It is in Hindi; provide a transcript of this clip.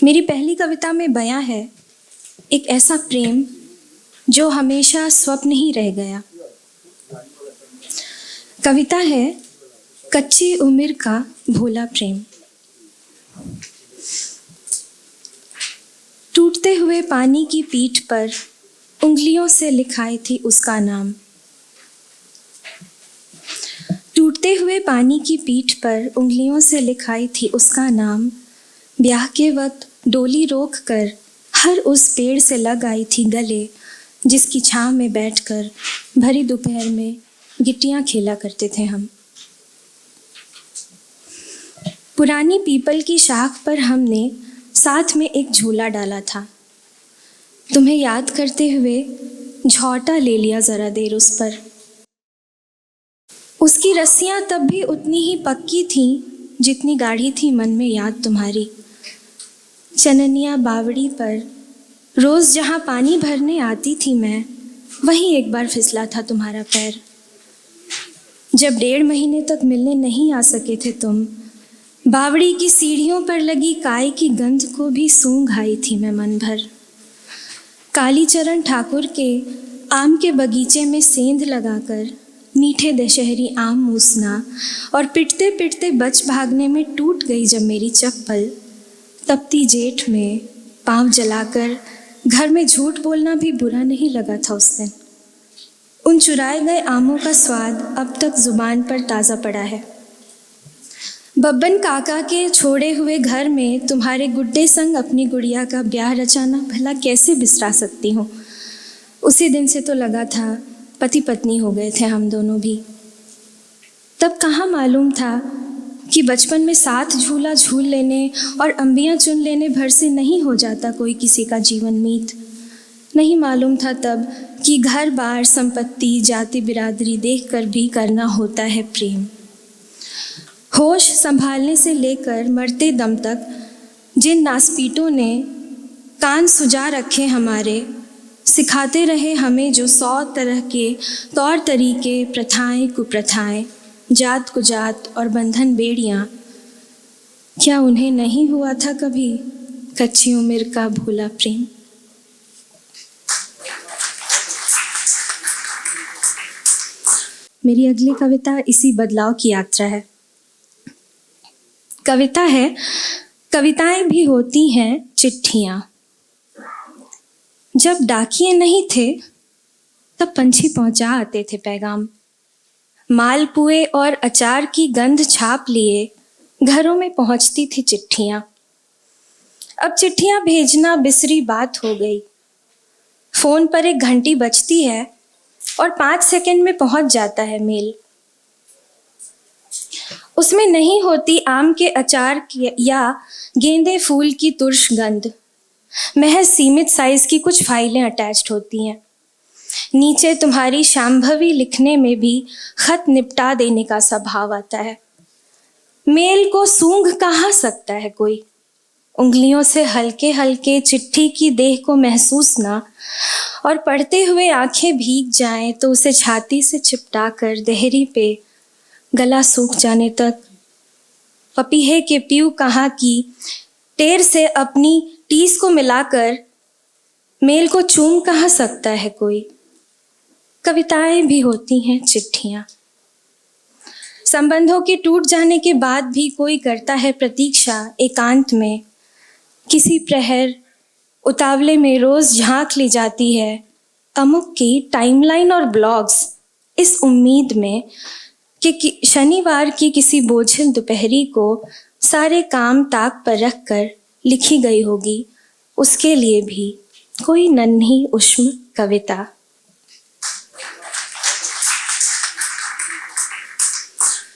मेरी पहली कविता में बयां है एक ऐसा प्रेम जो हमेशा स्वप्न ही रह गया। कविता है कच्ची उम्र का भोला प्रेम। टूटते हुए पानी की पीठ पर उंगलियों से लिखाई थी उसका नाम। टूटते हुए पानी की पीठ पर उंगलियों से लिखाई थी उसका नाम। ब्याह के वक्त डोली रोक कर हर उस पेड़ से लग आई थी गले, जिसकी छांव में बैठकर भरी दोपहर में गिट्टियां खेला करते थे हम। पुरानी पीपल की शाख पर हमने साथ में एक झूला डाला था। तुम्हें याद करते हुए झौटा ले लिया जरा देर उस पर। उसकी रस्सियां तब भी उतनी ही पक्की थीं जितनी गाढ़ी थी मन में याद तुम्हारी। चननिया बावड़ी पर रोज जहां पानी भरने आती थी मैं, वहीं एक बार फिसला था तुम्हारा पैर। जब 1.5 महीने तक मिलने नहीं आ सके थे तुम, बावड़ी की सीढ़ियों पर लगी काय की गंध को भी सूंघ आई थी मैं मन भर। कालीचरण ठाकुर के आम के बगीचे में सेंध लगाकर मीठे दशहरी आम मूसना और पिटते पिटते बच भागने में टूट गई जब मेरी चप्पल। तपती जेठ में पाँव जलाकर घर में झूठ बोलना भी बुरा नहीं लगा था उस दिन। उन चुराए गए आमों का स्वाद अब तक जुबान पर ताज़ा पड़ा है। बब्बन काका के छोड़े हुए घर में तुम्हारे गुड्डे संग अपनी गुड़िया का ब्याह रचाना भला कैसे बिसरा सकती हूँ। उसी दिन से तो लगा था पति पत्नी हो गए थे हम दोनों भी। तब कहाँ मालूम था कि बचपन में साथ झूला झूल लेने और अंबियां चुन लेने भर से नहीं हो जाता कोई किसी का जीवन मीत। नहीं मालूम था तब कि घर बार संपत्ति जाति बिरादरी देखकर भी करना होता है प्रेम। होश संभालने से लेकर मरते दम तक जिन नासपीटों ने कान सुजा रखे हमारे, सिखाते रहे हमें जो 100 तरह के तौर तरीके, प्रथाएं कुप्रथाएं, जात कुजात और बंधन बेड़ियां, क्या उन्हें नहीं हुआ था कभी कच्ची उम्र का भोला प्रेम। मेरी अगली कविता इसी बदलाव की यात्रा है। कविता है कविताएं भी होती हैं चिट्ठियां। जब डाकिए नहीं थे तब पंछी पहुंचा आते थे पैगाम। मालपुए और अचार की गंध छाप लिए घरों में पहुंचती थी चिट्ठियां। अब चिट्ठियां भेजना बिसरी बात हो गई। फोन पर एक घंटी बजती है और 5 सेकंड में पहुंच जाता है मेल। उसमें नहीं होती आम के अचार या गेंदे फूल की तुर्श गंध। महज सीमित साइज की कुछ फाइलें अटैच्ड होती हैं। नीचे तुम्हारी शांभवी लिखने में भी खत निपटा देने का स्वभाव आता है। मेल को सूंघ कहाँ सकता है कोई। उंगलियों से हल्के हल्के चिट्ठी की देह को महसूस ना, और पढ़ते हुए आंखें भीग जाएं तो उसे छाती से चिपटा कर देहरी पे गला सूख जाने तक। पपीहे के पीऊ कहाँ की टेर से अपनी टीस को मिलाकर मेल को चूम कहाँ सकता है कोई। कविताएं भी होती हैं चिट्ठियां। संबंधों के टूट जाने के बाद भी कोई करता है प्रतीक्षा एकांत में। किसी प्रहर उतावले में रोज झांक ली जाती है अमुक की टाइमलाइन और ब्लॉग्स, इस उम्मीद में कि शनिवार की किसी बोझिल दोपहरी को सारे काम ताक पर रख कर लिखी गई होगी उसके लिए भी कोई नन्ही उष्म कविता।